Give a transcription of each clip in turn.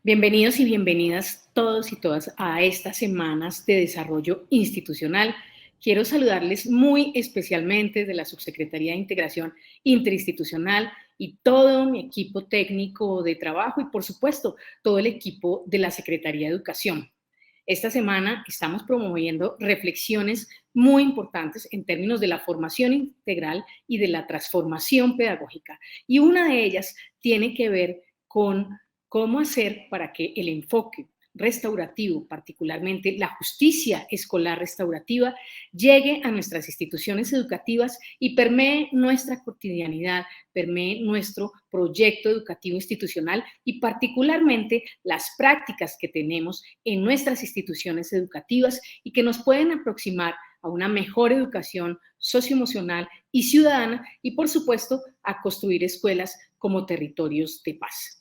Bienvenidos y bienvenidas todos y todas a estas semanas de desarrollo institucional. Quiero saludarles muy especialmente de la Subsecretaría de Integración Interinstitucional y todo mi equipo técnico de trabajo y, por supuesto, todo el equipo de la Secretaría de Educación. Esta semana estamos promoviendo reflexiones muy importantes en términos de la formación integral y de la transformación pedagógica. Y una de ellas tiene que ver con cómo hacer para que el enfoque restaurativo, particularmente la justicia escolar restaurativa, llegue a nuestras instituciones educativas y permee nuestra cotidianidad, permee nuestro proyecto educativo institucional y particularmente las prácticas que tenemos en nuestras instituciones educativas y que nos pueden aproximar a una mejor educación socioemocional y ciudadana y, por supuesto, a construir escuelas como territorios de paz.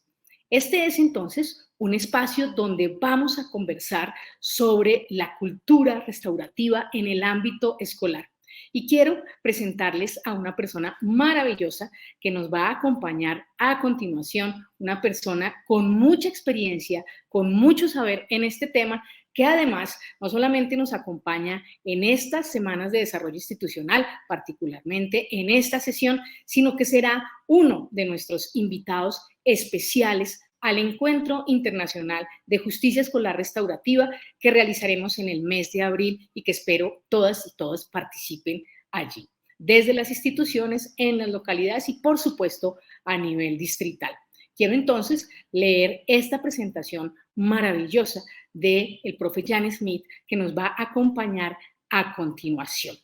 Este es entonces un espacio donde vamos a conversar sobre la cultura restaurativa en el ámbito escolar. Y quiero presentarles a una persona maravillosa que nos va a acompañar a continuación, una persona con mucha experiencia, con mucho saber en este tema, que además no solamente nos acompaña en estas semanas de desarrollo institucional, particularmente en esta sesión, sino que será uno de nuestros invitados especiales al Encuentro Internacional de Justicia Escolar Restaurativa que realizaremos en el mes de abril y que espero todas y todos participen allí, desde las instituciones, en las localidades y, por supuesto, a nivel distrital. Quiero entonces leer esta presentación maravillosa del profe Jan Smith que nos va a acompañar a continuación.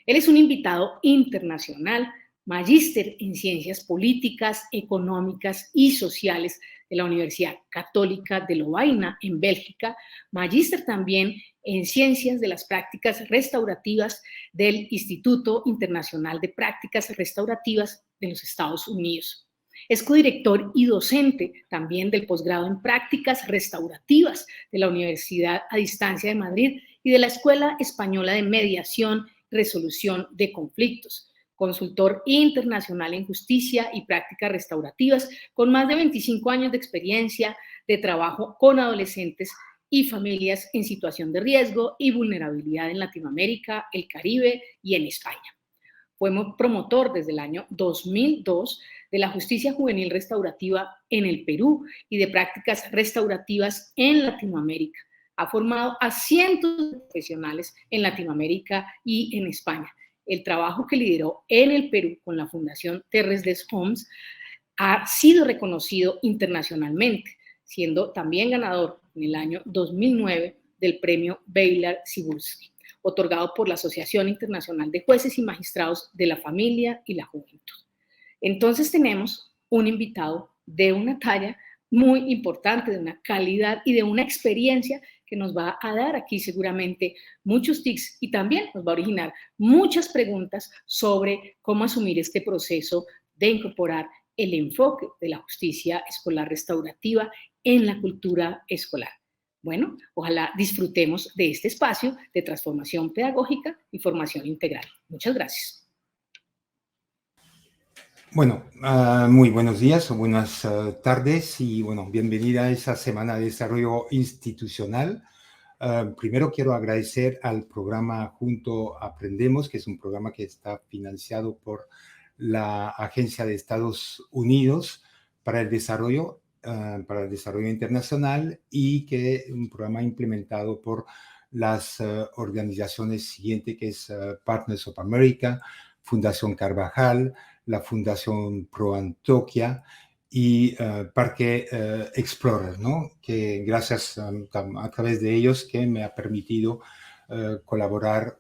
Él es un invitado internacional, magíster en Ciencias Políticas, Económicas y Sociales de la Universidad Católica de Lovaina, en Bélgica, magíster también en Ciencias de las Prácticas Restaurativas del Instituto Internacional de Prácticas Restaurativas de los Estados Unidos. Es codirector y docente también del posgrado en Prácticas Restaurativas de la Universidad a Distancia de Madrid y de la Escuela Española de Mediación y Resolución de Conflictos. Consultor internacional en justicia y prácticas restaurativas, con más de 25 años de experiencia de trabajo con adolescentes y familias en situación de riesgo y vulnerabilidad en Latinoamérica, el Caribe y en España. Fue promotor desde el año 2002 de la justicia juvenil restaurativa en el Perú y de prácticas restaurativas en Latinoamérica. Ha formado a cientos de profesionales en Latinoamérica y en España. El trabajo que lideró en el Perú con la Fundación Terres des Hommes ha sido reconocido internacionalmente, siendo también ganador en el año 2009 del premio Beyler-Sibulski, otorgado por la Asociación Internacional de Jueces y Magistrados de la Familia y la Juventud. Entonces tenemos un invitado de una talla muy importante, de una calidad y de una experiencia que nos va a dar aquí seguramente muchos tips y también nos va a originar muchas preguntas sobre cómo asumir este proceso de incorporar el enfoque de la justicia escolar restaurativa en la cultura escolar. Bueno, ojalá disfrutemos de este espacio de transformación pedagógica y formación integral. Muchas gracias. Bueno, muy buenos días o buenas tardes y bueno, bienvenida a esa semana de desarrollo institucional. Primero quiero agradecer al programa Junto Aprendemos, que es un programa que está financiado por la Agencia de Estados Unidos para el Desarrollo Internacional y que es un programa implementado por las organizaciones siguientes, que es Partners of America, Fundación Carvajal, la Fundación Pro Antioquia y Parque Explorer, ¿no? Que gracias a través de ellos que me ha permitido colaborar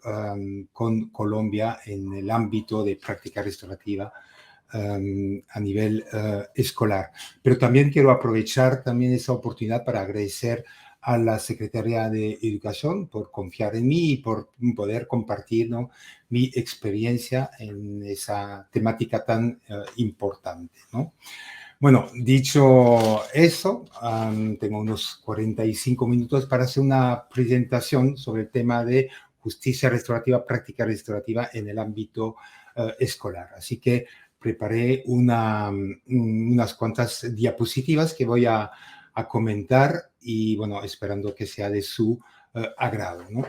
con Colombia en el ámbito de práctica restaurativa a nivel escolar. Pero también quiero aprovechar también esa oportunidad para agradecer a la Secretaría de Educación por confiar en mí y por poder compartir, ¿no?, mi experiencia en esa temática tan importante, ¿no? Bueno, dicho eso, tengo unos 45 minutos para hacer una presentación sobre el tema de justicia restaurativa, práctica restaurativa en el ámbito escolar. Así que preparé unas cuantas diapositivas que voy a a comentar y, bueno, esperando que sea de su agrado, ¿no?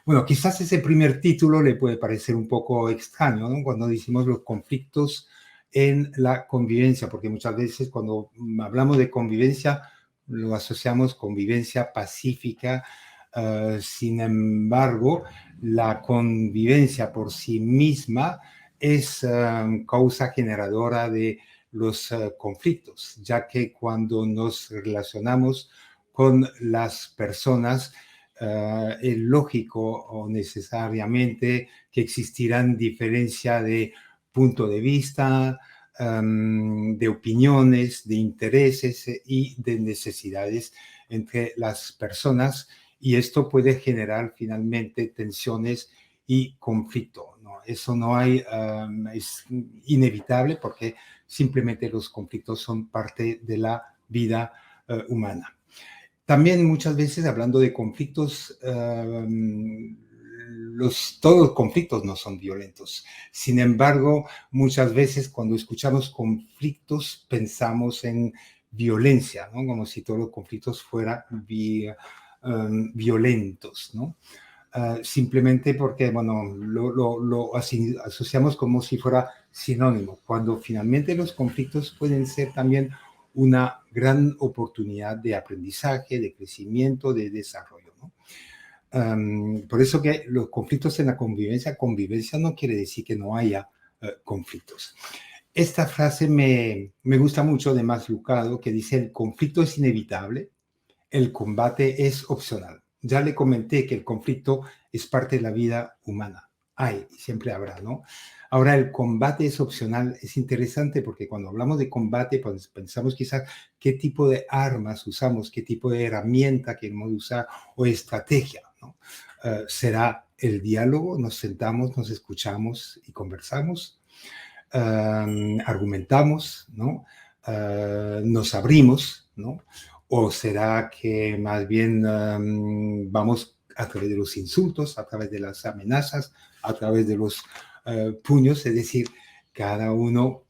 Bueno, quizás ese primer título le puede parecer un poco extraño, ¿no? Cuando decimos los conflictos en la convivencia, porque muchas veces cuando hablamos de convivencia lo asociamos con convivencia pacífica. Sin embargo, la convivencia por sí misma es causa generadora de los conflictos, ya que cuando nos relacionamos con las personas, es lógico o necesariamente que existirán diferencias de punto de vista, de opiniones, de intereses y de necesidades entre las personas, y esto puede generar finalmente tensiones y conflicto, ¿no? Eso no hay, es inevitable porque simplemente los conflictos son parte de la vida humana. También muchas veces hablando de conflictos, todos los conflictos no son violentos. Sin embargo, muchas veces cuando escuchamos conflictos pensamos en violencia, ¿no? Como si todos los conflictos fueran violentos, ¿no? Simplemente porque, bueno, lo asociamos como si fuera sinónimo, cuando finalmente los conflictos pueden ser también una gran oportunidad de aprendizaje, de crecimiento, de desarrollo, ¿no? Por eso que los conflictos en la convivencia no quiere decir que no haya conflictos. Esta frase me gusta mucho de Max Lucado, que dice: el conflicto es inevitable, el combate es opcional. Ya le comenté que el conflicto es parte de la vida humana. Hay, siempre habrá, ¿no? Ahora, el combate es opcional. Es interesante porque cuando hablamos de combate, pues pensamos quizás qué tipo de armas usamos, qué tipo de herramienta queremos usar o estrategia, ¿no? ¿Será el diálogo? Nos sentamos, nos escuchamos y conversamos. Argumentamos, ¿no? Nos abrimos, ¿no? ¿O será que más bien vamos a través de los insultos, a través de las amenazas, a través de los puños? Es decir, cada uno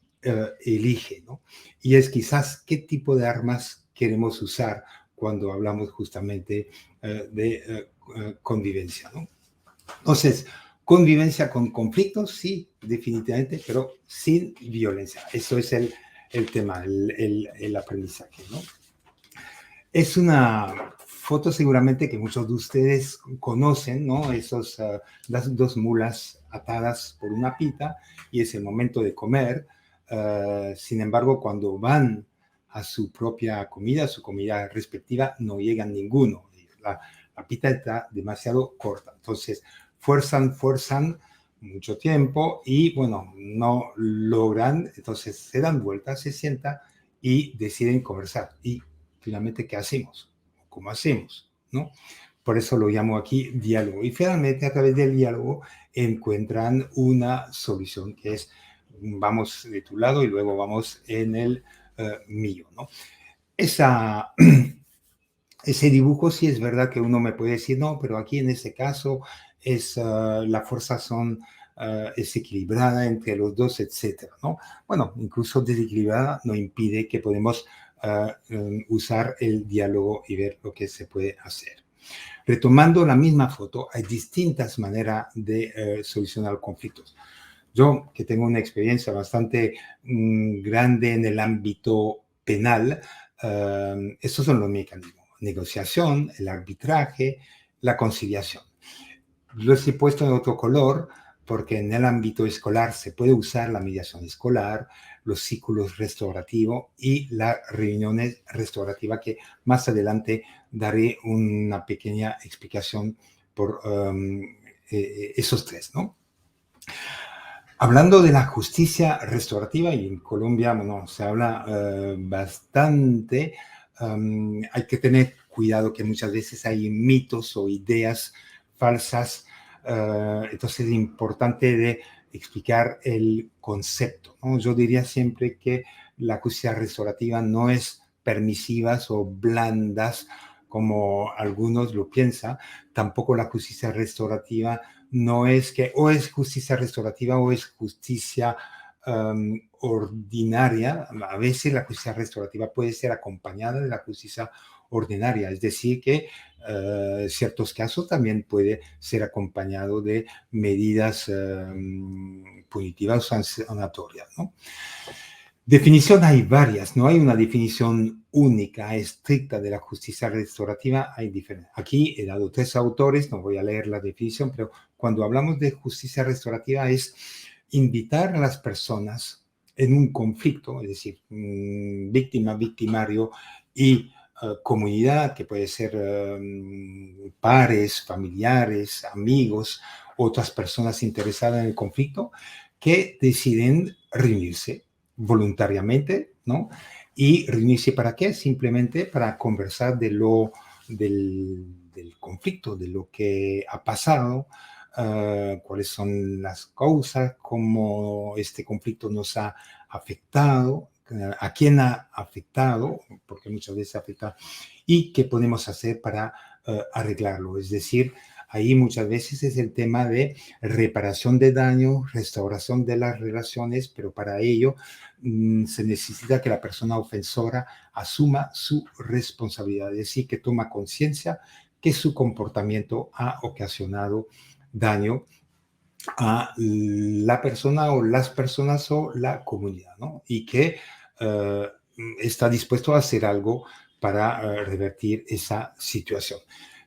elige, ¿no? Y es quizás qué tipo de armas queremos usar cuando hablamos justamente de convivencia, ¿no? Entonces, convivencia con conflictos, sí, definitivamente, pero sin violencia. Eso es el tema, el aprendizaje, ¿no? Es una foto seguramente que muchos de ustedes conocen, ¿no? Las dos mulas atadas por una pita y es el momento de comer. Sin embargo, cuando van a su propia comida, a su comida respectiva, no llegan ninguno. La pita está demasiado corta. Entonces, fuerzan mucho tiempo y, bueno, no logran. Entonces, se dan vueltas, se sientan y deciden conversar. Y finalmente, ¿qué hacemos? ¿Cómo hacemos? ¿No? Por eso lo llamo aquí diálogo. Y finalmente, a través del diálogo, encuentran una solución que es: vamos de tu lado y luego vamos en el mío, ¿no? Ese dibujo sí es verdad que uno me puede decir, no, pero aquí en este caso las fuerzas son es equilibrada entre los dos, etcétera, ¿no? Bueno, incluso desequilibrada no impide que podemos usar el diálogo y ver lo que se puede hacer. Retomando la misma foto, hay distintas maneras de solucionar conflictos. Yo, que tengo una experiencia bastante grande en el ámbito penal, estos son los mecanismos: negociación, el arbitraje, la conciliación. Los he puesto en otro color porque en el ámbito escolar se puede usar la mediación escolar, los círculos restaurativos y las reuniones restaurativas, que más adelante daré una pequeña explicación por esos tres, ¿no? Hablando de la justicia restaurativa, y en Colombia, bueno, se habla bastante, hay que tener cuidado que muchas veces hay mitos o ideas falsas. Entonces es importante de explicar el concepto, ¿no? Yo diría siempre que la justicia restaurativa no es permisiva o blandas como algunos lo piensan. Tampoco la justicia restaurativa no es que o es justicia restaurativa o es justicia ordinaria, a veces la justicia restaurativa puede ser acompañada de la justicia ordinaria, es decir, que ciertos casos también puede ser acompañado de medidas punitivas o sancionatorias, ¿no? Definición hay varias, no hay una definición única, estricta de la justicia restaurativa, hay diferentes. Aquí he dado 3 autores, no voy a leer la definición, pero cuando hablamos de justicia restaurativa es invitar a las personas en un conflicto, es decir, víctima, victimario y comunidad, que puede ser pares, familiares, amigos, otras personas interesadas en el conflicto, que deciden reunirse voluntariamente, ¿no? ¿Y reunirse para qué? Simplemente para conversar del conflicto, de lo que ha pasado, cuáles son las causas, cómo este conflicto nos ha afectado, a quién ha afectado, porque muchas veces afecta, y qué podemos hacer para arreglarlo. Es decir, ahí muchas veces es el tema de reparación de daño, restauración de las relaciones, pero para ello se necesita que la persona ofensora asuma su responsabilidad, es decir, que toma conciencia que su comportamiento ha ocasionado daño a la persona o las personas o la comunidad, ¿no? Y que está dispuesto a hacer algo para revertir esa situación.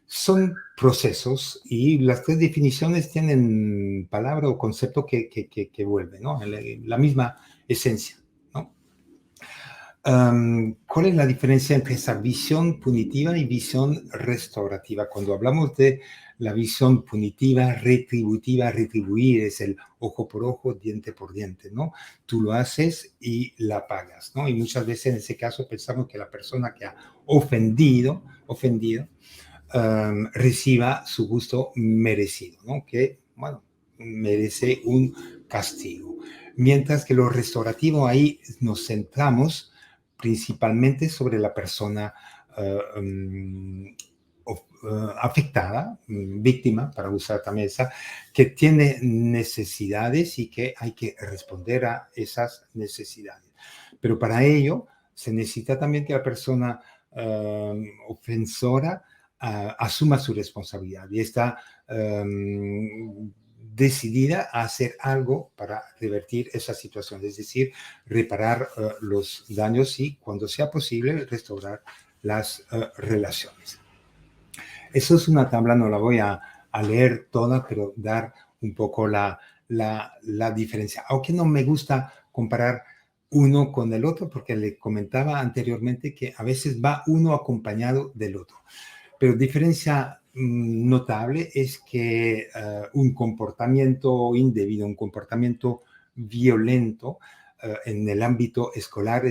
Son procesos y las 3 definiciones tienen palabra o concepto que vuelven, ¿no? La misma esencia, ¿no? ¿Cuál es la diferencia entre esa visión punitiva y visión restaurativa? Cuando hablamos de la visión punitiva, retributiva, retribuir es el ojo por ojo, diente por diente, ¿no? Tú lo haces y la pagas, ¿no? Y muchas veces en ese caso pensamos que la persona que ha ofendido, reciba su gusto merecido, ¿no? Que, bueno, merece un castigo. Mientras que lo restaurativo, ahí nos centramos principalmente sobre la persona afectada, víctima, para usar también esa, que tiene necesidades y que hay que responder a esas necesidades. Pero para ello se necesita también que la persona ofensora asuma su responsabilidad y está decidida a hacer algo para revertir esa situación, es decir, reparar los daños y, cuando sea posible, restaurar las relaciones. Eso es una tabla, no la voy a leer toda, pero dar un poco la diferencia. Aunque no me gusta comparar uno con el otro, porque le comentaba anteriormente que a veces va uno acompañado del otro. Pero diferencia notable es que un comportamiento indebido, un comportamiento violento en el ámbito escolar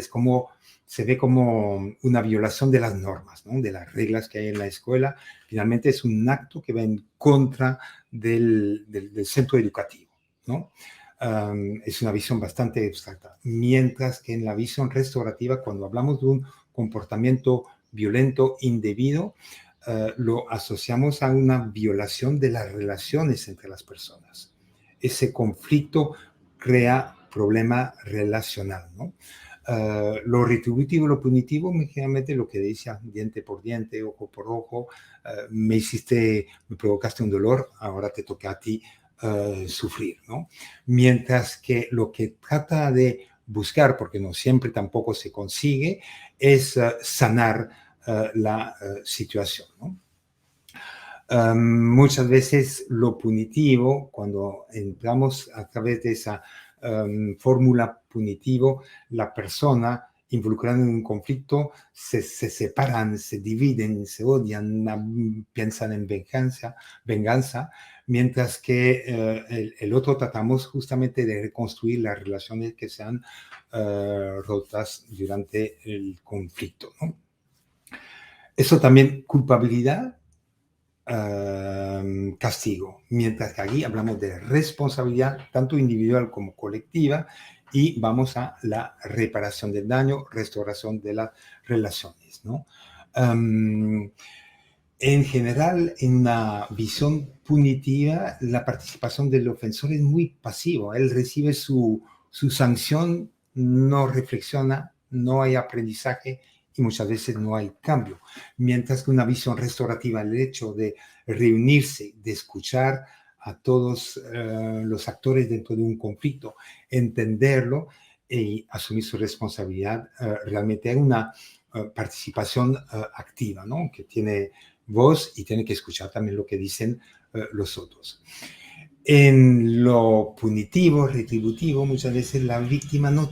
se ve como una violación de las normas, ¿no? De las reglas que hay en la escuela. Finalmente es un acto que va en contra del centro educativo, ¿no? Es una visión bastante abstracta. Mientras que en la visión restaurativa, cuando hablamos de un comportamiento violento, indebido, lo asociamos a una violación de las relaciones entre las personas. Ese conflicto crea problema relacional, ¿no? Lo retributivo y lo punitivo, generalmente lo que decía, diente por diente, ojo por ojo, me provocaste un dolor, ahora te toca a ti sufrir, ¿no? Mientras que lo que trata de buscar, porque no siempre tampoco se consigue, es sanar la situación, ¿no? Muchas veces lo punitivo, cuando entramos a través de esa fórmula punitivo, la persona involucrada en un conflicto se separan, se dividen, se odian, piensan en venganza, mientras que el otro tratamos justamente de reconstruir las relaciones que se han rotas durante el conflicto, ¿no? Eso también, culpabilidad, castigo, mientras que aquí hablamos de responsabilidad tanto individual como colectiva y vamos a la reparación del daño, restauración de las relaciones, ¿no? En general, en una visión punitiva, la participación del ofensor es muy pasivo. Él recibe su su sanción no reflexiona, no hay aprendizaje y muchas veces no hay cambio. Mientras que una visión restaurativa, el hecho de reunirse, de escuchar a todos los actores dentro de un conflicto, entenderlo y asumir su responsabilidad, realmente hay una participación activa, ¿no? Que tiene voz y tiene que escuchar también lo que dicen los otros. En lo punitivo, retributivo, muchas veces la víctima no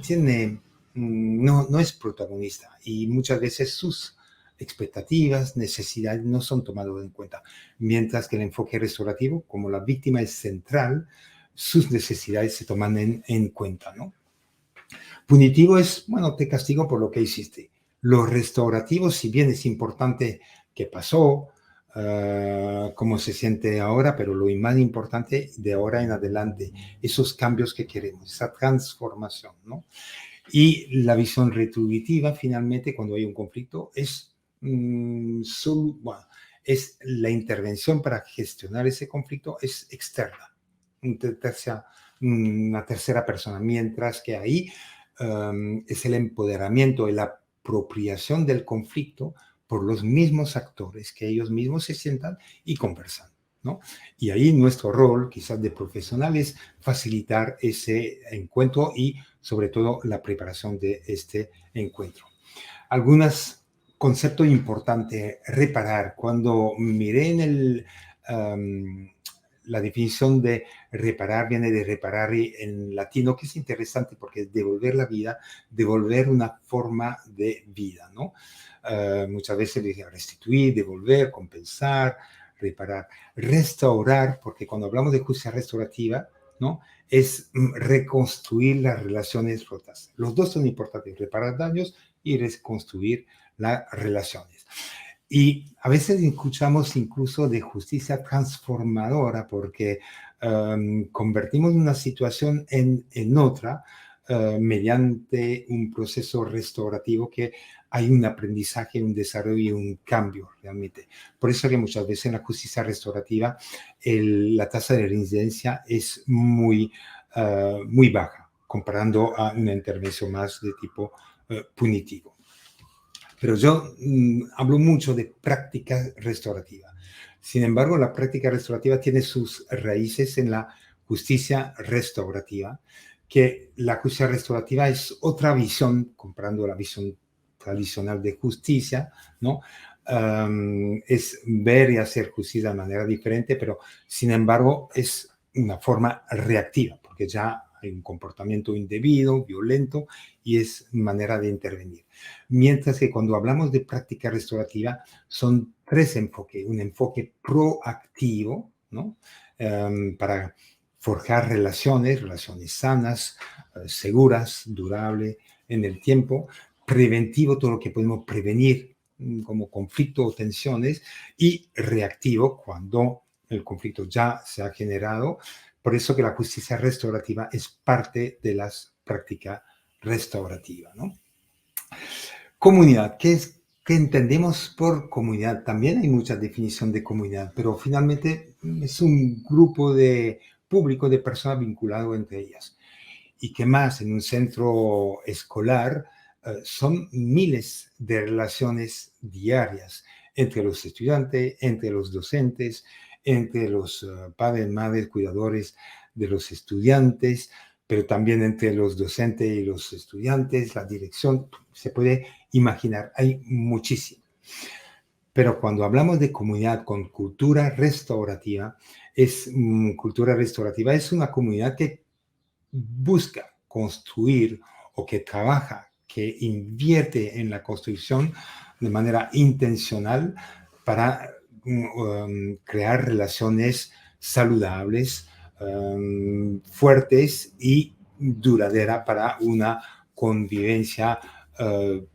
es protagonista y muchas veces sus expectativas, necesidades no son tomadas en cuenta. Mientras que el enfoque restaurativo, como la víctima es central, sus necesidades se toman en cuenta, ¿no? Punitivo es, bueno, te castigo por lo que hiciste. Lo restaurativo, si bien es importante qué pasó, cómo se siente ahora, pero lo más importante de ahora en adelante, esos cambios que queremos, esa transformación, ¿no? Y la visión retributiva, finalmente, cuando hay un conflicto, es, bueno, es la intervención para gestionar ese conflicto, es externa, una tercera persona, mientras que ahí es el empoderamiento, la apropiación del conflicto por los mismos actores, que ellos mismos se sientan y conversan, ¿no? Y ahí nuestro rol, quizás de profesional, es facilitar ese encuentro y, sobre todo, la preparación de este encuentro. Algunos conceptos importantes, reparar. Cuando miré en la definición de reparar, viene de reparar en latino, que es interesante porque es devolver la vida, devolver una forma de vida, ¿no? Muchas veces dije restituir, devolver, compensar, reparar, restaurar, porque cuando hablamos de justicia restaurativa, ¿no? Es reconstruir las relaciones rotas. Los dos son importantes, reparar daños y reconstruir las relaciones. Y a veces escuchamos incluso de justicia transformadora porque convertimos una situación en otra mediante un proceso restaurativo que hay un aprendizaje, un desarrollo y un cambio realmente. Por eso que muchas veces en la justicia restaurativa la tasa de reincidencia es muy baja, comparando a una intervención más de tipo punitivo. Pero yo hablo mucho de práctica restaurativa. Sin embargo, la práctica restaurativa tiene sus raíces en la justicia restaurativa, que la justicia restaurativa es otra visión, comparando la visión tradicional de justicia, ¿no? Es ver y hacer justicia de manera diferente, pero sin embargo es una forma reactiva, porque ya hay un comportamiento indebido, violento, y es manera de intervenir. Mientras que cuando hablamos de práctica restaurativa, son tres enfoques. Un enfoque proactivo, ¿no? Para forjar relaciones sanas, seguras, durables en el tiempo. Preventivo, todo lo que podemos prevenir como conflicto o tensiones. Y reactivo, cuando el conflicto ya se ha generado. Por eso que la justicia restaurativa es parte de las prácticas restaurativas, ¿no? Comunidad, ¿qué entendemos por comunidad? También hay mucha definición de comunidad, pero finalmente es un grupo de público de personas vinculadas entre ellas. Y que más en un centro escolar son miles de relaciones diarias entre los estudiantes, entre los docentes, entre los padres, madres, cuidadores de los estudiantes, pero también entre los docentes y los estudiantes, la dirección, se puede imaginar, hay muchísimo. Pero cuando hablamos de comunidad con cultura restaurativa, cultura restaurativa es una comunidad que busca construir o que trabaja, que invierte en la construcción de manera intencional para crear relaciones saludables, fuertes y duraderas para una convivencia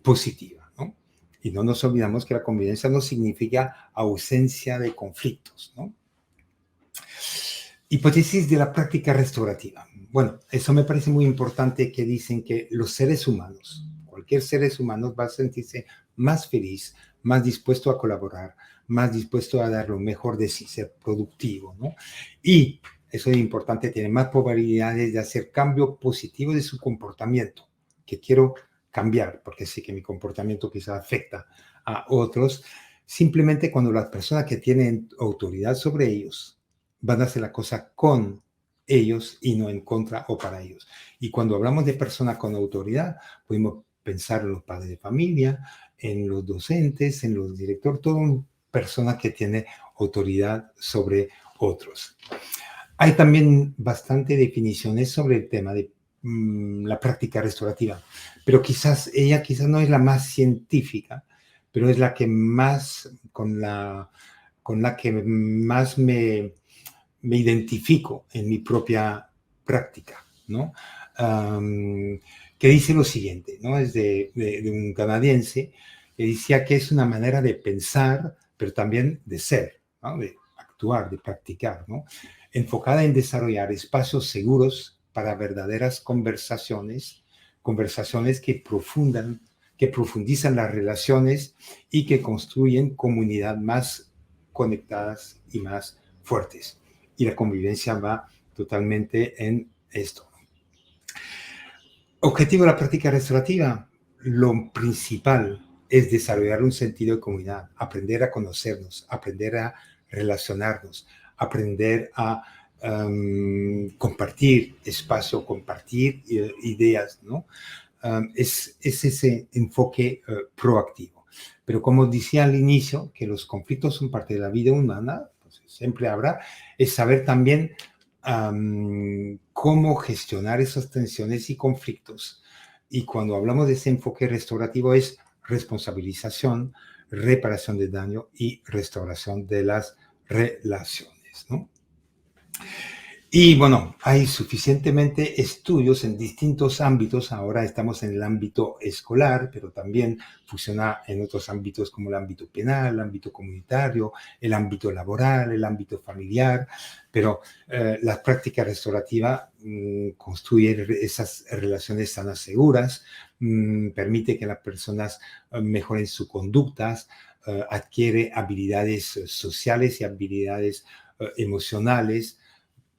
positiva, ¿no? Y no nos olvidamos que la convivencia no significa ausencia de conflictos, ¿no? Hipótesis de la práctica restaurativa. Bueno, eso me parece muy importante, que dicen que los seres humanos, cualquier ser humano va a sentirse más feliz, más dispuesto a colaborar, más dispuesto a dar lo mejor de sí, ser productivo, ¿no? Y eso es importante, tiene más probabilidades de hacer cambio positivo de su comportamiento, que quiero cambiar, porque sé que mi comportamiento quizá afecta a otros. Simplemente cuando las personas que tienen autoridad sobre ellos van a hacer la cosa con ellos y no en contra o para ellos. Y cuando hablamos de personas con autoridad, podemos pensar en los padres de familia, en los docentes, en los directores, todo persona que tiene autoridad sobre otros. Hay también bastante definiciones sobre el tema de la práctica restaurativa, pero quizás no es la más científica, pero es la que más, con la que más me identifico en mi propia práctica, ¿no? Que dice lo siguiente, ¿no? Es de un canadiense que decía que es una manera de pensar, pero también de ser, ¿no? De actuar, de practicar, ¿no? Enfocada en desarrollar espacios seguros para verdaderas conversaciones que profundizan las relaciones y que construyen comunidades más conectadas y más fuertes. Y la convivencia va totalmente en esto. Objetivo de la práctica restaurativa, lo principal es desarrollar un sentido de comunidad, aprender a conocernos, aprender a relacionarnos, aprender a compartir espacio, compartir ideas, ¿no? Es ese enfoque proactivo. Pero como decía al inicio, que los conflictos son parte de la vida humana, pues siempre habrá, es saber también cómo gestionar esas tensiones y conflictos. Y cuando hablamos de ese enfoque restaurativo es responsabilización, reparación de daño y restauración de las relaciones, ¿no? Y bueno, hay suficientemente estudios en distintos ámbitos. Ahora estamos en el ámbito escolar, pero también funciona en otros ámbitos como el ámbito penal, el ámbito comunitario, el ámbito laboral, el ámbito familiar. Pero la práctica restaurativa construye esas relaciones sanas, seguras, permite que las personas mejoren sus conductas, adquiere habilidades sociales y habilidades emocionales.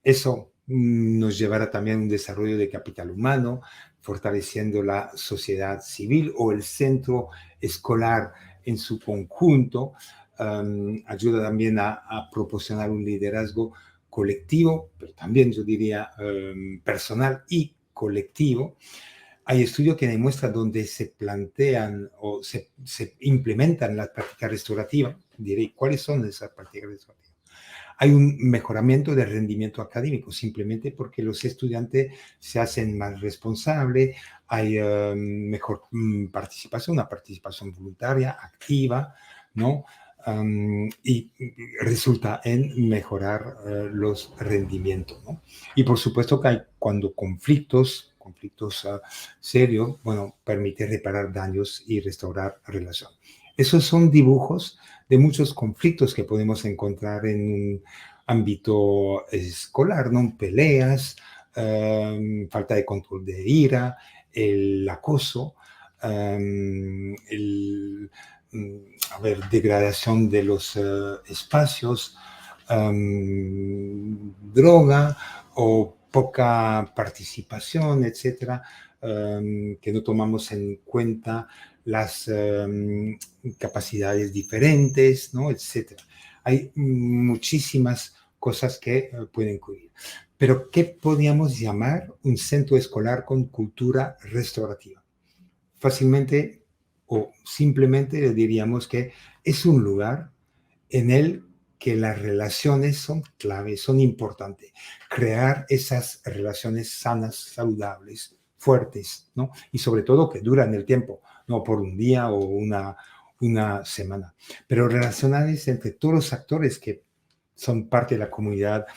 Eso nos llevará también a un desarrollo de capital humano, fortaleciendo la sociedad civil o el centro escolar en su conjunto. Ayuda también a proporcionar un liderazgo colectivo, pero también yo diría personal y colectivo. Hay estudios que demuestran donde se plantean o se implementan las prácticas restaurativas. Diré, ¿cuáles son esas prácticas restaurativas? Hay un mejoramiento del rendimiento académico, simplemente porque los estudiantes se hacen más responsables, hay mejor participación, una participación voluntaria, activa, ¿no? Y resulta en mejorar los rendimientos, ¿no? Y por supuesto que hay cuando conflictos serios, bueno, permite reparar daños y restaurar relación. Esos son dibujos de muchos conflictos que podemos encontrar en un ámbito escolar, ¿no? Peleas, falta de control de ira, el acoso, degradación de los espacios, droga o poca participación, etcétera, que no tomamos en cuenta las capacidades diferentes, ¿no? Etcétera. Hay muchísimas cosas que pueden incluir. Pero, ¿qué podríamos llamar un centro escolar con cultura restaurativa? Fácilmente o simplemente diríamos que es un lugar en el que las relaciones son claves, son importantes. Crear esas relaciones sanas, saludables, fuertes, ¿no? Y sobre todo que duran el tiempo, no por un día o una semana, pero relaciones entre todos los actores que son parte de la comunidad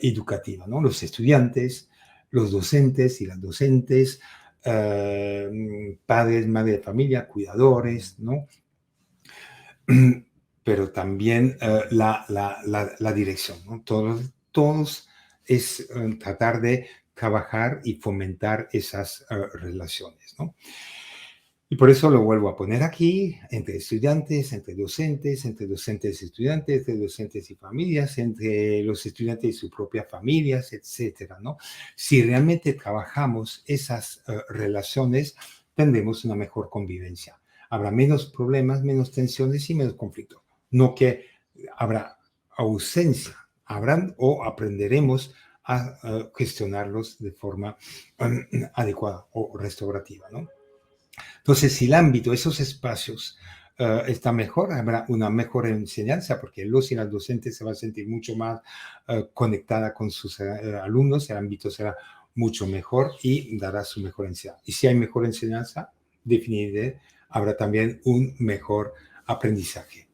educativa, ¿no? Los estudiantes, los docentes y las docentes, padres, madres de familia, cuidadores, ¿no? Pero también la dirección, ¿no? Todos es tratar de trabajar y fomentar esas relaciones, ¿no? Y por eso lo vuelvo a poner aquí, entre estudiantes, entre docentes y estudiantes, entre docentes y familias, entre los estudiantes y sus propias familias, etcétera, ¿no? Si realmente trabajamos esas relaciones, tendremos una mejor convivencia. Habrá menos problemas, menos tensiones y menos conflictos. No que habrá ausencia, habrán o aprenderemos a gestionarlos de forma adecuada o restaurativa, ¿no? Entonces, si el ámbito, esos espacios está mejor, habrá una mejor enseñanza, porque los y las docentes se van a sentir mucho más conectada con sus alumnos, el ámbito será mucho mejor y dará su mejor enseñanza. Y si hay mejor enseñanza, definitivamente habrá también un mejor aprendizaje.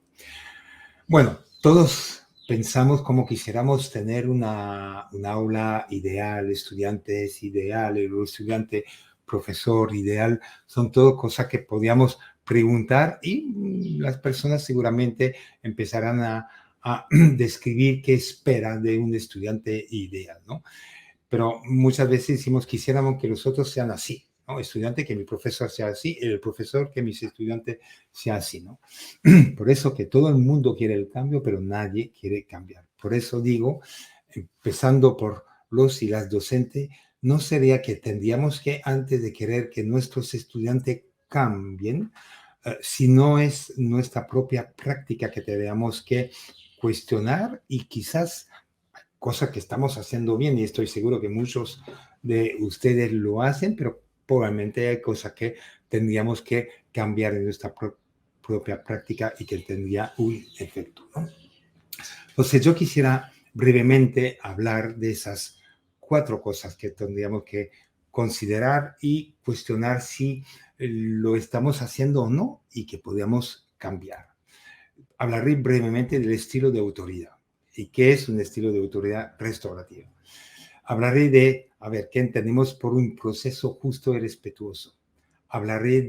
Bueno, todos pensamos como quisiéramos tener una aula ideal, estudiantes ideales, un estudiante profesor ideal, son todo cosas que podíamos preguntar y las personas seguramente empezarán a describir qué espera de un estudiante ideal, ¿no? Pero muchas veces decimos, quisiéramos que los otros sean así, ¿no? Estudiante, que mi profesor sea así, el profesor, que mis estudiantes sea así, ¿no? Por eso que todo el mundo quiere el cambio, pero nadie quiere cambiar. Por eso digo, empezando por los y las docentes, ¿no sería que tendríamos que, antes de querer que nuestros estudiantes cambien, si no es nuestra propia práctica que tendríamos que cuestionar y quizás cosa que estamos haciendo bien y estoy seguro que muchos de ustedes lo hacen, pero probablemente hay cosas que tendríamos que cambiar en nuestra propia práctica y que tendría un efecto, ¿no? Entonces yo quisiera brevemente hablar de esas 4 cosas que tendríamos que considerar y cuestionar si lo estamos haciendo o no y que podríamos cambiar. Hablaré brevemente del estilo de autoridad y qué es un estilo de autoridad restaurativa. Hablaré de, a ver, qué entendemos por un proceso justo y respetuoso. Hablaré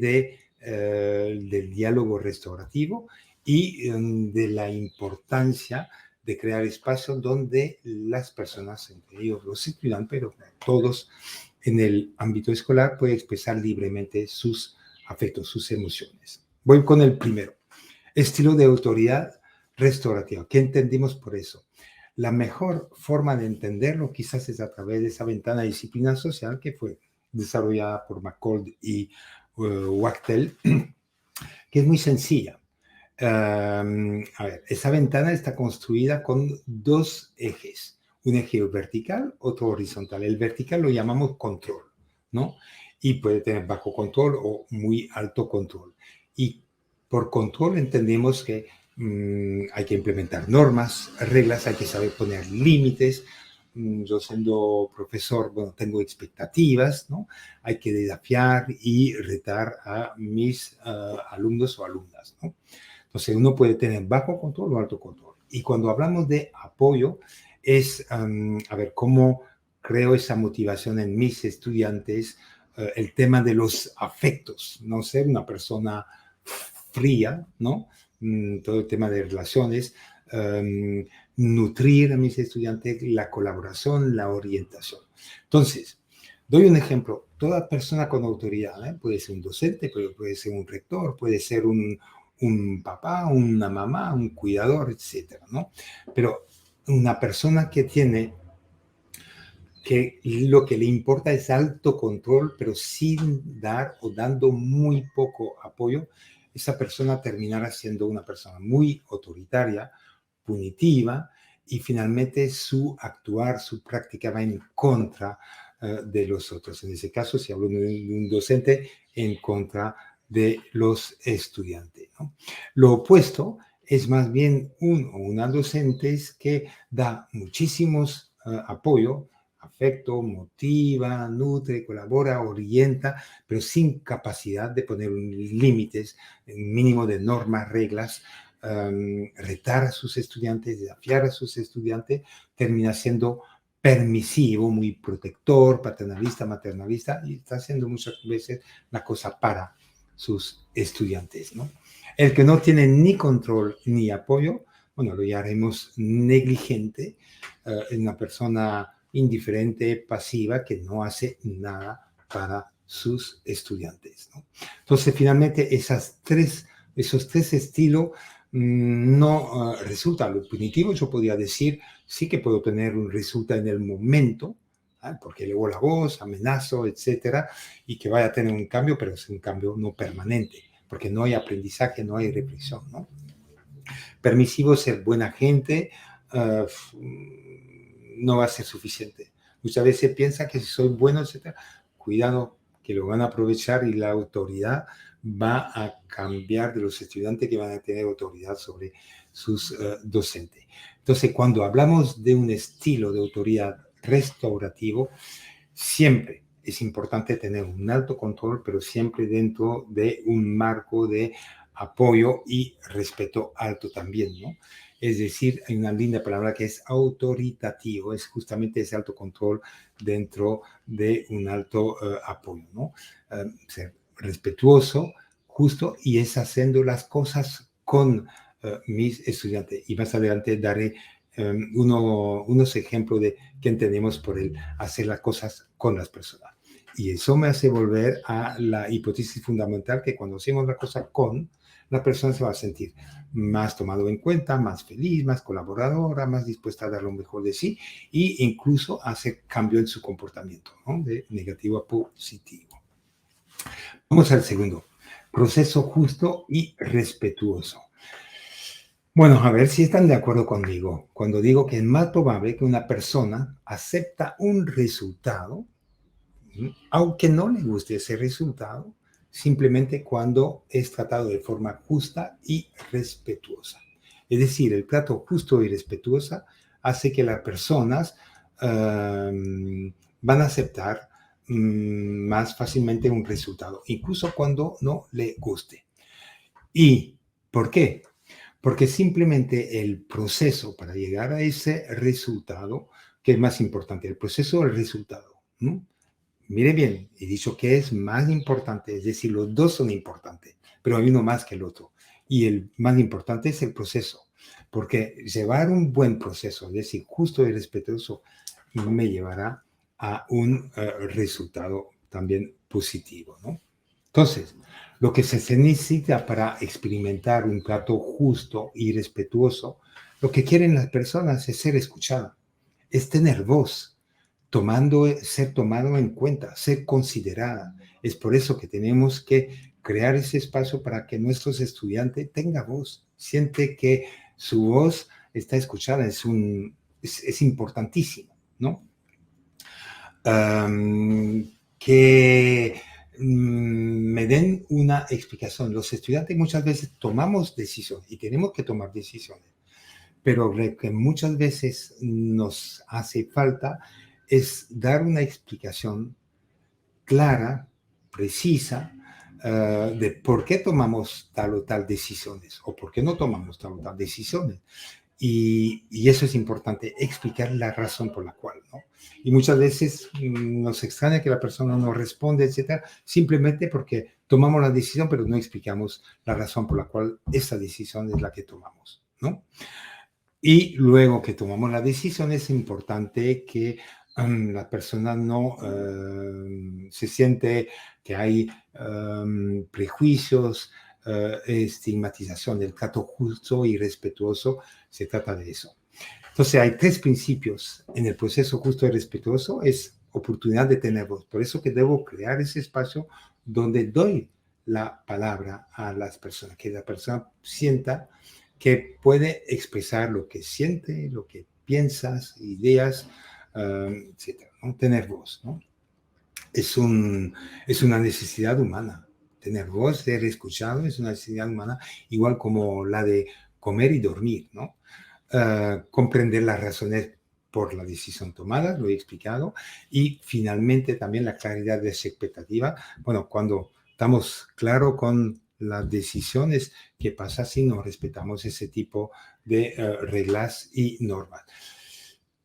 del diálogo restaurativo y de la importancia de crear espacios donde las personas, entre ellos los estudiantes, pero todos en el ámbito escolar, pueden expresar libremente sus afectos, sus emociones. Voy con el primero. Estilo de autoridad restaurativa. ¿Qué entendimos por eso? La mejor forma de entenderlo quizás es a través de esa ventana de disciplina social que fue desarrollada por McColl y Wachtel, que es muy sencilla. A ver, esa ventana está construida con 2 ejes, un eje vertical, otro horizontal. El vertical lo llamamos control, ¿no? Y puede tener bajo control o muy alto control. Y por control entendemos que hay que implementar normas, reglas, hay que saber poner límites. Yo siendo profesor, bueno, tengo expectativas, ¿no? Hay que desafiar y retar a mis alumnos o alumnas, ¿no? Entonces, uno puede tener bajo control o alto control. Y cuando hablamos de apoyo, es, a ver, cómo creo esa motivación en mis estudiantes, el tema de los afectos, no ser una persona fría, ¿no? Todo el tema de relaciones, nutrir a mis estudiantes la colaboración, la orientación. Entonces, doy un ejemplo. Toda persona con autoridad, puede ser un docente, puede ser un rector, puede ser un papá, una mamá, un cuidador, etcétera, ¿no? Pero una persona que tiene que lo que le importa es alto control, pero sin dar o dando muy poco apoyo, esa persona terminará siendo una persona muy autoritaria, punitiva, y finalmente su actuar, su práctica va en contra de los otros. En ese caso, si hablo de un docente, en contra de los estudiantes, ¿no? Lo opuesto es más bien un o una docente que da muchísimos apoyo, afecto, motiva, nutre, colabora, orienta, pero sin capacidad de poner límites, un mínimo de normas, reglas, retar a sus estudiantes, desafiar a sus estudiantes, termina siendo permisivo, muy protector, paternalista, maternalista, y está haciendo muchas veces la cosa para sus estudiantes, ¿no? El que no tiene ni control ni apoyo, bueno, lo llamaremos negligente, es una persona indiferente, pasiva, que no hace nada para sus estudiantes, ¿no? Entonces, finalmente, esos tres estilos no resultan. Lo punitivo, yo podría decir, sí que puedo tener un resultado en el momento, porque elevó la voz, amenazo, etcétera, y que vaya a tener un cambio, pero es un cambio no permanente, porque no hay aprendizaje, no hay reflexión, ¿no? Permisivo, ser buena gente, no va a ser suficiente. Muchas veces piensa que si soy bueno, etcétera, cuidado, que lo van a aprovechar y la autoridad va a cambiar de los estudiantes que van a tener autoridad sobre sus docentes. Entonces, cuando hablamos de un estilo de autoridad restaurativo, siempre es importante tener un alto control, pero siempre dentro de un marco de apoyo y respeto alto también, ¿no? Es decir, hay una linda palabra que es autoritativo, es justamente ese alto control dentro de un alto apoyo, ¿no? Ser respetuoso, justo, y es haciendo las cosas con mis estudiantes. Y más adelante daré unos ejemplos de qué entendemos por el hacer las cosas con las personas. Y eso me hace volver a la hipótesis fundamental que cuando hacemos la cosa con, la persona se va a sentir más tomado en cuenta, más feliz, más colaboradora, más dispuesta a dar lo mejor de sí e incluso hacer cambio en su comportamiento, ¿no? De negativo a positivo. Vamos al segundo. Proceso justo y respetuoso. Bueno, a ver si están de acuerdo conmigo cuando digo que es más probable que una persona acepta un resultado, aunque no le guste ese resultado, simplemente cuando es tratado de forma justa y respetuosa. Es decir, el trato justo y respetuoso hace que las personas van a aceptar más fácilmente un resultado, incluso cuando no le guste. ¿Y por qué? Porque simplemente el proceso para llegar a ese resultado, que es más importante, el proceso o el resultado. Mire bien, he dicho que es más importante, es decir, los dos son importantes, pero hay uno más que el otro. Y el más importante es el proceso, porque llevar un buen proceso, es decir, justo y respetuoso, me llevará a un resultado también positivo, ¿no? Entonces, lo que se necesita para experimentar un trato justo y respetuoso, lo que quieren las personas es ser escuchada, es tener voz, ser tomado en cuenta, ser considerada. Es por eso que tenemos que crear ese espacio para que nuestros estudiantes tengan voz, siente que su voz está escuchada, es importantísimo, ¿no? Que me den una explicación. Los estudiantes muchas veces tomamos decisiones y tenemos que tomar decisiones, pero lo que muchas veces nos hace falta es dar una explicación clara, precisa, de por qué tomamos tal o tal decisiones o por qué no tomamos tal o tal decisiones. Y eso es importante, explicar la razón por la cual, ¿no? Y muchas veces nos extraña que la persona no responde, etcétera, simplemente porque tomamos la decisión, pero no explicamos la razón por la cual esa decisión es la que tomamos, ¿no? Y luego que tomamos la decisión, es importante que la persona no se siente que hay prejuicios, estigmatización. El trato justo y respetuoso se trata de eso. Entonces, hay tres principios en el proceso justo y respetuoso. Es oportunidad de tener voz. Por eso que debo crear ese espacio donde doy la palabra a las personas, que la persona sienta que puede expresar lo que siente, lo que piensas, ideas, etc. ¿no? Tener voz, ¿no? Es una necesidad humana. Tener voz, ser escuchado, es una necesidad humana, igual como la de comer y dormir, ¿no? Comprender las razones por la decisión tomada, lo he explicado, y finalmente también la claridad de esa expectativa. Bueno, cuando estamos claros con las decisiones, ¿qué pasa si no respetamos ese tipo de reglas y normas?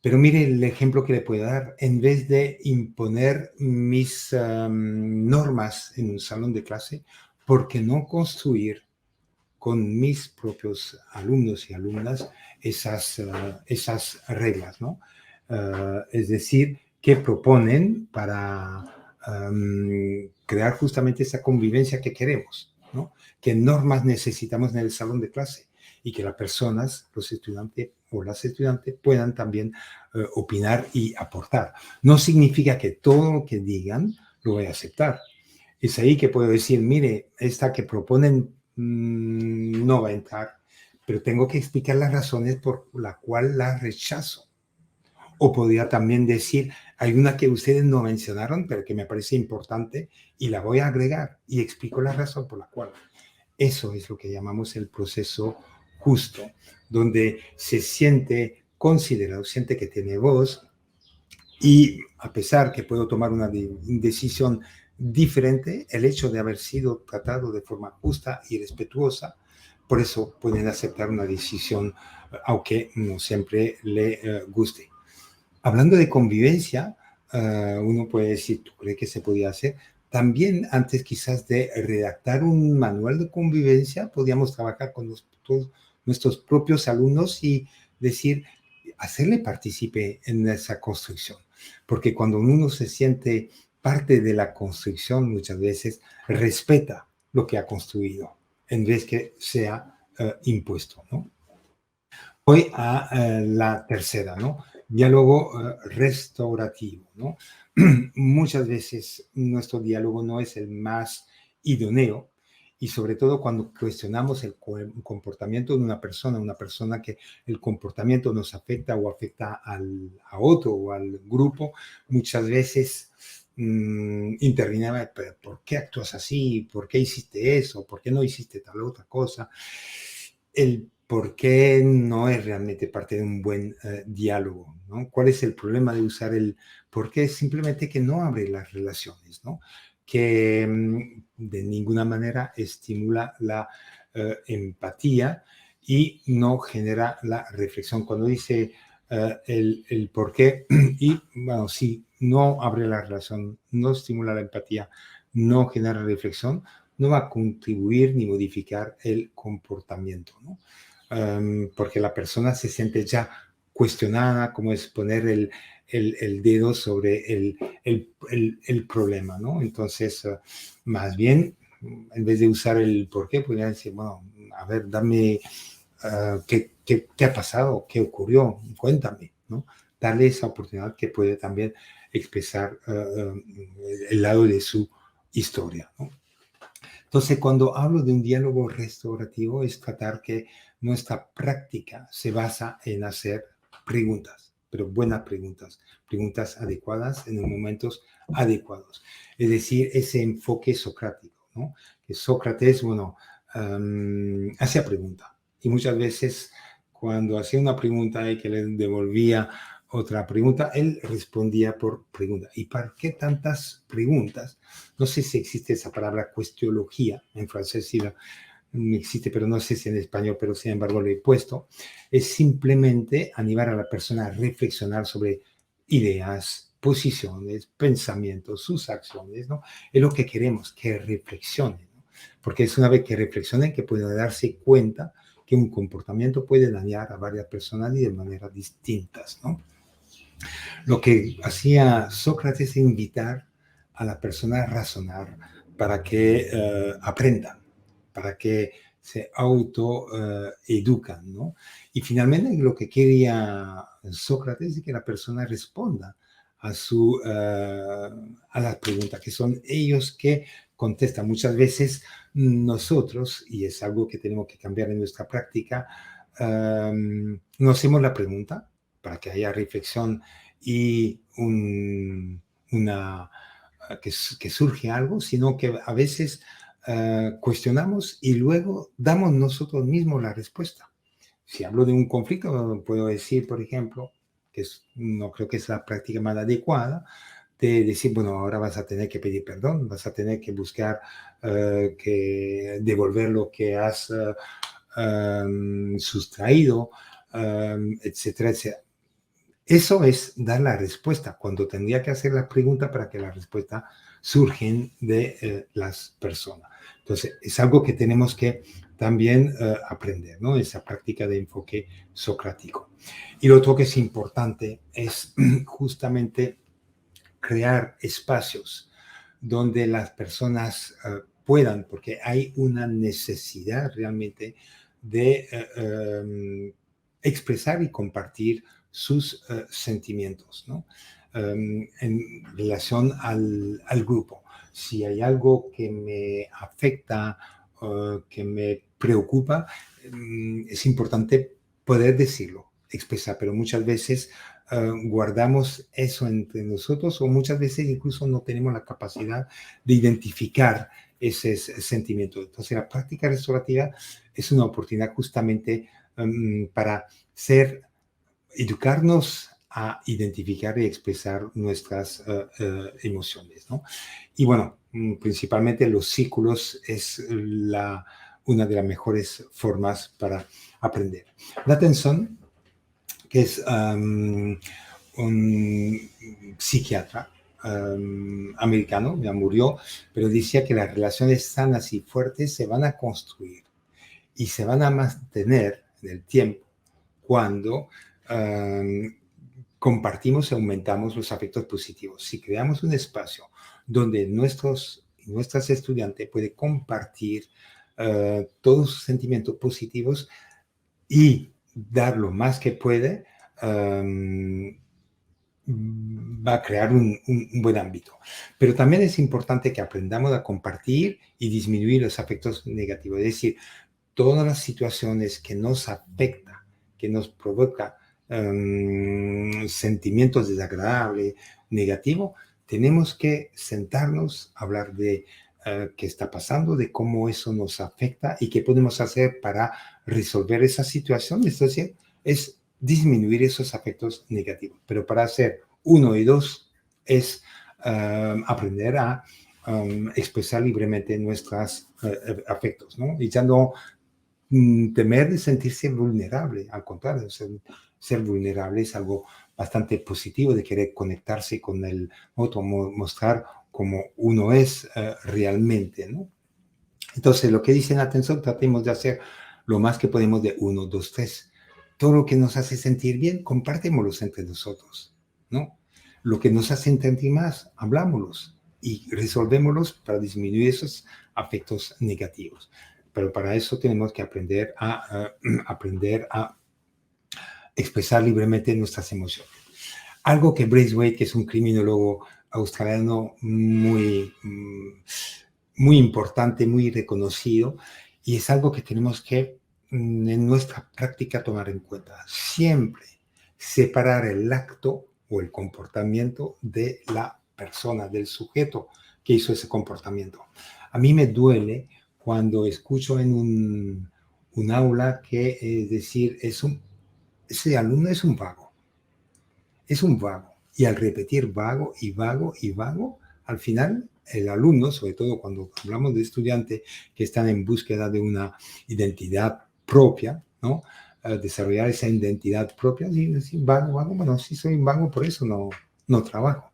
Pero mire el ejemplo que le puedo dar. En vez de imponer mis normas en un salón de clase, ¿por qué no construir con mis propios alumnos y alumnas esas reglas, ¿no? Es decir, ¿qué proponen para crear justamente esa convivencia que queremos, ¿no? ¿Qué normas necesitamos en el salón de clase? Y que las personas, los estudiantes o las estudiantes puedan también opinar y aportar. No significa que todo lo que digan lo voy a aceptar. Es ahí que puedo decir, mire, esta que proponen no va a entrar, pero tengo que explicar las razones por las cuales la rechazo. O podría también decir, hay una que ustedes no mencionaron, pero que me parece importante y la voy a agregar y explico la razón por la cual. Eso es lo que llamamos el proceso justo, donde se siente considerado, siente que tiene voz y a pesar que puedo tomar una decisión diferente, el hecho de haber sido tratado de forma justa y respetuosa, por eso pueden aceptar una decisión, aunque no siempre le guste. Hablando de convivencia, uno puede decir, ¿tú crees que se podía hacer? También antes quizás de redactar un manual de convivencia, podíamos trabajar con nuestros propios alumnos y decir, hacerle partícipe en esa construcción. Porque cuando uno se siente parte de la construcción, muchas veces respeta lo que ha construido, en vez que sea impuesto, ¿no? Voy a la tercera, ¿no? Diálogo restaurativo, ¿no? Muchas veces nuestro diálogo no es el más idóneo y sobre todo cuando cuestionamos el comportamiento de una persona que el comportamiento nos afecta o afecta a otro o al grupo, muchas veces intervenimos, ¿por qué actúas así? ¿Por qué hiciste eso? ¿Por qué no hiciste tal otra cosa? El por qué no es realmente parte de un buen diálogo, ¿no? ¿Cuál es el problema de usar el por qué? Es simplemente que no abre las relaciones, ¿no? Que de ninguna manera estimula la empatía y no genera la reflexión. Cuando dice el por qué, y bueno, si no abre la relación, no estimula la empatía, no genera reflexión, no va a contribuir ni modificar el comportamiento, ¿no? Porque la persona se siente ya cuestionada, como es poner el dedo sobre el problema, ¿no? Entonces, más bien, en vez de usar el por qué, podría decir, bueno, a ver, dame, ¿qué ha pasado? ¿Qué ocurrió? Cuéntame, ¿no? Darle esa oportunidad que puede también expresar el lado de su historia, ¿no? Entonces, cuando hablo de un diálogo restaurativo, es tratar que nuestra práctica se basa en hacer preguntas, pero buenas preguntas, preguntas adecuadas en los momentos adecuados. Es decir, ese enfoque socrático, ¿no? Que Sócrates, bueno, hacía pregunta y muchas veces cuando hacía una pregunta y que le devolvía otra pregunta, él respondía por pregunta. ¿Y para qué tantas preguntas? No sé si existe esa palabra cuestiología, en francés sí existe, pero no sé si en español, pero sin embargo lo he puesto. Es simplemente animar a la persona a reflexionar sobre ideas, posiciones, pensamientos, sus acciones, ¿no? Es lo que queremos, que reflexionen, ¿no? Porque es una vez que reflexionen que pueden darse cuenta que un comportamiento puede dañar a varias personas y de maneras distintas, ¿no? Lo que hacía Sócrates es invitar a la persona a razonar para que aprendan, para que se autoeducan, ¿no? Y finalmente lo que quería Sócrates es que la persona responda a las preguntas, que son ellos que contestan. Muchas veces nosotros, y es algo que tenemos que cambiar en nuestra práctica, no hacemos la pregunta para que haya reflexión y que surge algo, sino que a veces cuestionamos y luego damos nosotros mismos la respuesta. Si hablo de un conflicto, puedo decir, por ejemplo, no creo que es la práctica más adecuada, de decir, bueno, ahora vas a tener que pedir perdón, vas a tener que buscar que devolver lo que has sustraído, etcétera, etcétera. Eso es dar la respuesta, cuando tendría que hacer la pregunta para que la respuesta surgen de las personas. Entonces, es algo que tenemos que también aprender, ¿no? Esa práctica de enfoque socrático. Y lo otro que es importante es justamente crear espacios donde las personas puedan, porque hay una necesidad realmente de expresar y compartir sus sentimientos, ¿no? En relación al grupo. Si hay algo que me afecta, que me preocupa, es importante poder decirlo, expresar, pero muchas veces guardamos eso entre nosotros o muchas veces incluso no tenemos la capacidad de identificar ese sentimiento. Entonces la práctica restaurativa es una oportunidad justamente para educarnos a identificar y expresar nuestras emociones, ¿no? Y bueno, principalmente los círculos es una de las mejores formas para aprender. Nathanson, que es un psiquiatra americano, ya murió, pero decía que las relaciones sanas y fuertes se van a construir y se van a mantener en el tiempo cuando compartimos y aumentamos los afectos positivos. Si creamos un espacio donde nuestros y nuestras estudiantes pueden compartir todos sus sentimientos positivos y dar lo más que puede, va a crear un buen ámbito. Pero también es importante que aprendamos a compartir y disminuir los afectos negativos. Es decir, todas las situaciones que nos afectan, que nos provoca sentimientos desagradables, negativos, tenemos que sentarnos, hablar de qué está pasando, de cómo eso nos afecta y qué podemos hacer para resolver esa situación. Es decir, es disminuir esos afectos negativos. Pero para hacer 1 y 2 es aprender a expresar libremente nuestros afectos, ¿no? Y ya no temer de sentirse vulnerable, al contrario, ser vulnerable es algo bastante positivo, de querer conectarse con el otro, mostrar cómo uno es realmente, ¿no? Entonces, lo que dicen, atención, tratemos de hacer lo más que podemos de 1, 2, 3. Todo lo que nos hace sentir bien, compartémoslo entre nosotros, ¿no? Lo que nos hace sentir más, hablámoslos y resolvémoslos para disminuir esos afectos negativos. Pero para eso tenemos que aprender a expresar libremente nuestras emociones. Algo que Braithwaite, que es un criminólogo australiano muy importante, muy reconocido, y es algo que tenemos que en nuestra práctica tomar en cuenta. Siempre separar el acto o el comportamiento de la persona, del sujeto que hizo ese comportamiento. A mí me duele cuando escucho en un aula que decir, ese alumno es un vago. Es un vago. Y al repetir vago y vago y vago, al final el alumno, sobre todo cuando hablamos de estudiantes que están en búsqueda de una identidad propia, ¿no? Desarrollar esa identidad propia, y decir vago, bueno, sí soy vago, por eso no trabajo.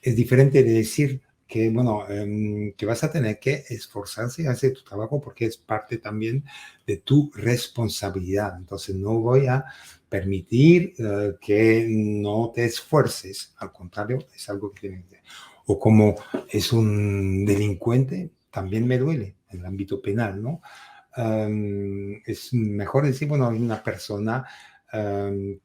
Es diferente de decir que, bueno, que vas a tener que esforzarse a hacer tu trabajo porque es parte también de tu responsabilidad. Entonces no voy a permitir que no te esfuerces, al contrario, es algo que tienes que hacer. O como es un delincuente, también me duele en el ámbito penal, ¿no? Es mejor decir, bueno, hay una persona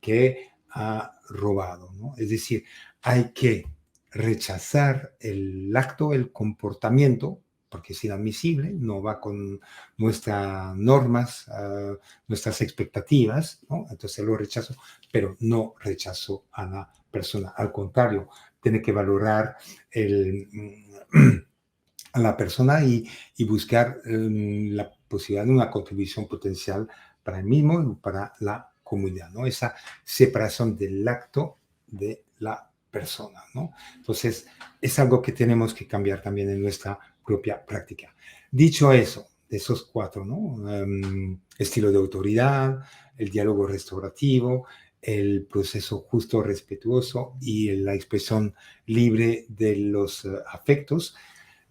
que ha robado, ¿no? Es decir, hay que rechazar el acto, el comportamiento, porque es inadmisible, no va con nuestras normas, nuestras expectativas, ¿no? Entonces lo rechazo, pero no rechazo a la persona. Al contrario, tiene que valorar a la persona y buscar la posibilidad de una contribución potencial para el mismo y para la comunidad, ¿no? Esa separación del acto de la persona, ¿no? Entonces, es algo que tenemos que cambiar también en nuestra propia práctica. Dicho eso, de esos 4, ¿no? Estilo de autoridad, el diálogo restaurativo, el proceso justo, respetuoso y la expresión libre de los afectos.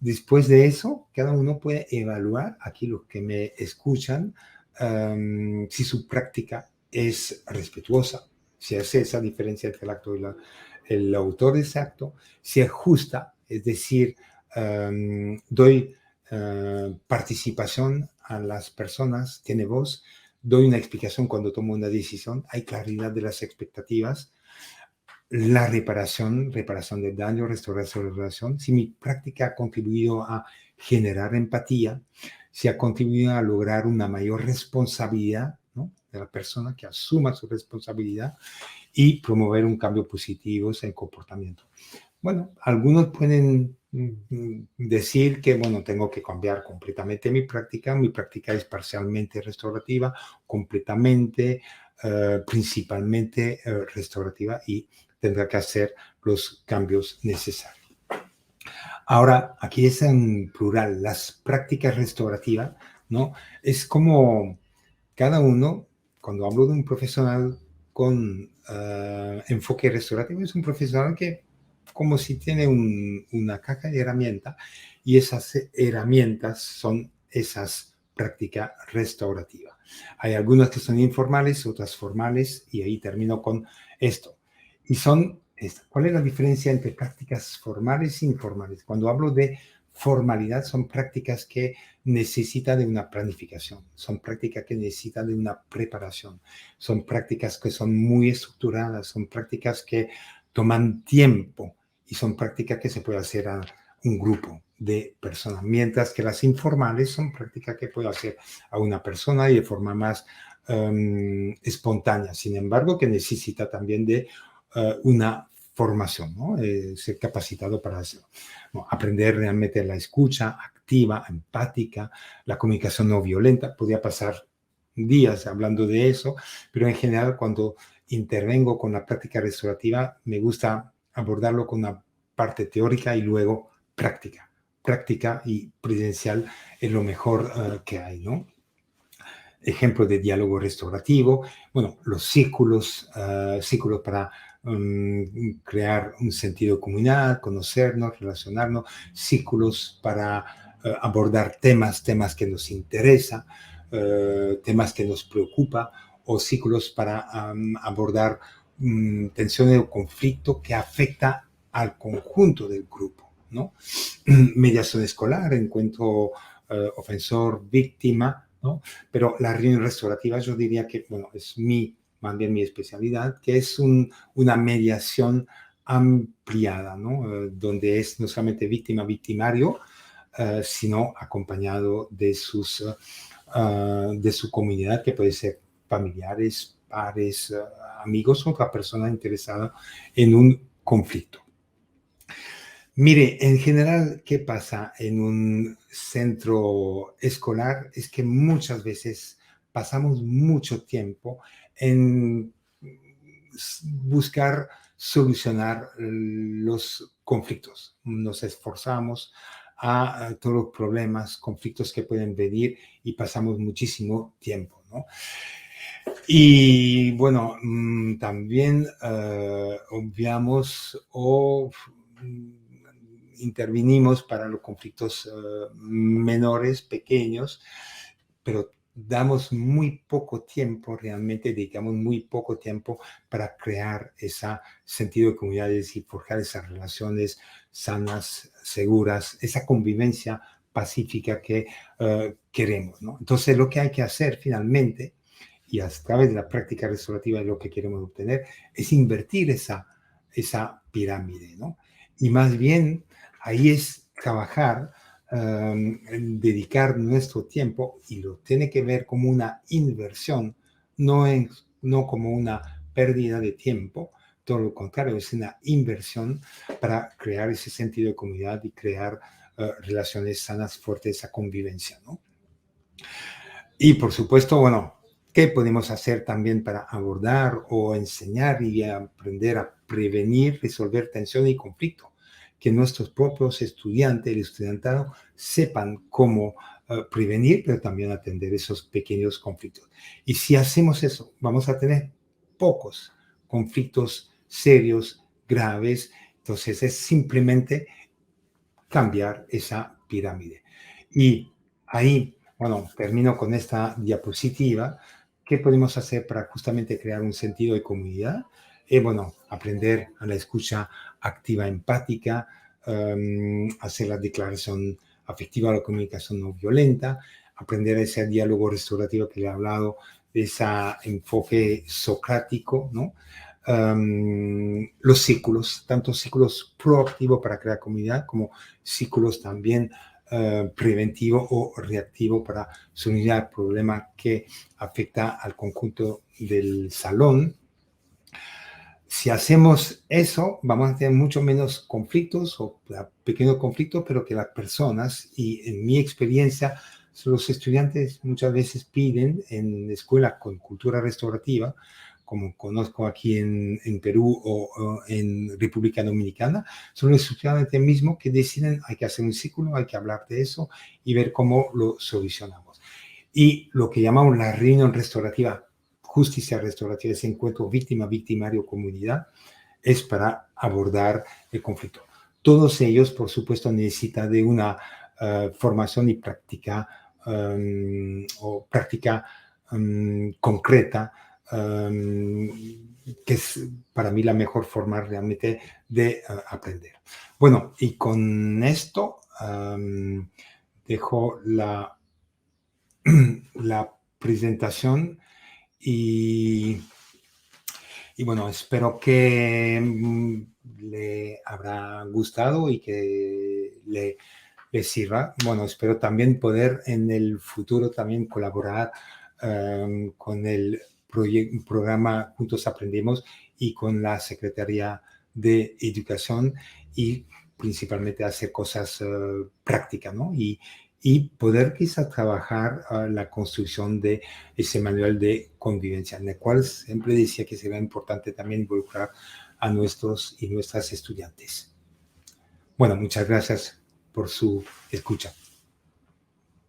Después de eso, cada uno puede evaluar, aquí los que me escuchan, si su práctica es respetuosa, si hace esa diferencia entre el acto y el autor de ese acto, si es justa, es decir, doy participación a las personas, tiene voz, doy una explicación cuando tomo una decisión, hay claridad de las expectativas, la reparación del daño, restauración de la relación. Si mi práctica ha contribuido a generar empatía, si ha contribuido a lograr una mayor responsabilidad, ¿no?, de la persona, que asuma su responsabilidad y promover un cambio positivo en comportamiento. Bueno, algunos pueden decir que, bueno, tengo que cambiar completamente mi práctica es parcialmente restaurativa, completamente, principalmente restaurativa, y tendrá que hacer los cambios necesarios. Ahora, aquí es en plural, las prácticas restaurativas, ¿no? Es como cada uno, cuando hablo de un profesional con enfoque restaurativo, es un profesional que como si tiene una caja de herramientas, y esas herramientas son esas prácticas restaurativas. Hay algunas que son informales, otras formales, y ahí termino con esto. Y son, ¿cuál es la diferencia entre prácticas formales e informales? Cuando hablo de formalidad, son prácticas que necesitan de una planificación, son prácticas que necesitan de una preparación, son prácticas que son muy estructuradas, son prácticas que toman tiempo, y son prácticas que se puede hacer a un grupo de personas, mientras que las informales son prácticas que puede hacer a una persona y de forma más espontánea. Sin embargo, que necesita también de una formación, ¿no? Ser capacitado para hacerlo. ¿No? Aprender realmente la escucha activa, empática, la comunicación no violenta. Podría pasar días hablando de eso, pero en general cuando intervengo con la práctica restaurativa me gusta abordarlo con una parte teórica y luego práctica. Práctica y presencial es lo mejor que hay, ¿no? Ejemplo de diálogo restaurativo, bueno, los círculos, círculos para crear un sentido de comunidad, conocernos, relacionarnos, círculos para abordar temas que nos interesan, temas que nos preocupan, o círculos para abordar tensiones o conflicto que afecta al conjunto del grupo, ¿no? Mediación escolar, encuentro ofensor-víctima, ¿no? Pero la reunión restaurativa yo diría que, bueno, es más bien mi especialidad, que es una mediación ampliada, ¿no? Donde es no solamente víctima-victimario, sino acompañado de de su comunidad, que puede ser familiares, pares, amigos, o otra persona interesada en un conflicto. Mire, en general, ¿qué pasa en un centro escolar? Es que muchas veces pasamos mucho tiempo en buscar solucionar los conflictos. Nos esforzamos a todos los problemas, conflictos que pueden venir, y pasamos muchísimo tiempo, ¿no? Y bueno, también obviamos o intervinimos para los conflictos menores, pequeños, pero damos muy poco tiempo, realmente dedicamos muy poco tiempo para crear ese sentido de comunidad, y forjar esas relaciones sanas, seguras, esa convivencia pacífica que queremos, ¿no? Entonces, lo que hay que hacer finalmente, y a través de la práctica restaurativa, lo que queremos obtener, es invertir esa pirámide, ¿no? Y más bien, ahí es trabajar, dedicar nuestro tiempo, y lo tiene que ver como una inversión, no como una pérdida de tiempo. Todo lo contrario, es una inversión para crear ese sentido de comunidad y crear relaciones sanas, fuertes, esa convivencia, ¿no? Y por supuesto, bueno, ¿qué podemos hacer también para abordar o enseñar y aprender a prevenir, resolver tensión y conflicto? Que nuestros propios estudiantes, el estudiantado, sepan cómo prevenir, pero también atender esos pequeños conflictos. Y si hacemos eso, vamos a tener pocos conflictos serios, graves. Entonces es simplemente cambiar esa pirámide. Y ahí, bueno, termino con esta diapositiva. ¿Qué podemos hacer para justamente crear un sentido de comunidad? Bueno, aprender a la escucha activa empática, hacer la declaración afectiva, la comunicación no violenta, aprender ese diálogo restaurativo que le he hablado, de ese enfoque socrático, ¿no? Los círculos, tanto círculos proactivos para crear comunidad como círculos también preventivo o reactivo para solucionar el problema que afecta al conjunto del salón. Si hacemos eso, vamos a tener mucho menos conflictos o pequeños conflictos, pero que las personas, y en mi experiencia, los estudiantes muchas veces piden en escuelas con cultura restaurativa, como conozco aquí en Perú o en República Dominicana, son los estudiantes mismos que deciden, hay que hacer un círculo, hay que hablar de eso y ver cómo lo solucionamos. Y lo que llamamos la reunión restaurativa, justicia restaurativa, ese encuentro víctima-victimario-comunidad, es para abordar el conflicto. Todos ellos, por supuesto, necesitan de una formación y práctica concreta, que es para mí la mejor forma realmente de aprender. Bueno, y con esto dejo la presentación y bueno, espero que le habrá gustado y que le sirva. Bueno, espero también poder en el futuro también colaborar con el programa Juntos Aprendemos y con la Secretaría de Educación y principalmente hacer cosas prácticas, ¿no? Y poder quizá trabajar la construcción de ese manual de convivencia, en el cual siempre decía que sería importante también involucrar a nuestros y nuestras estudiantes. Bueno, muchas gracias por su escucha.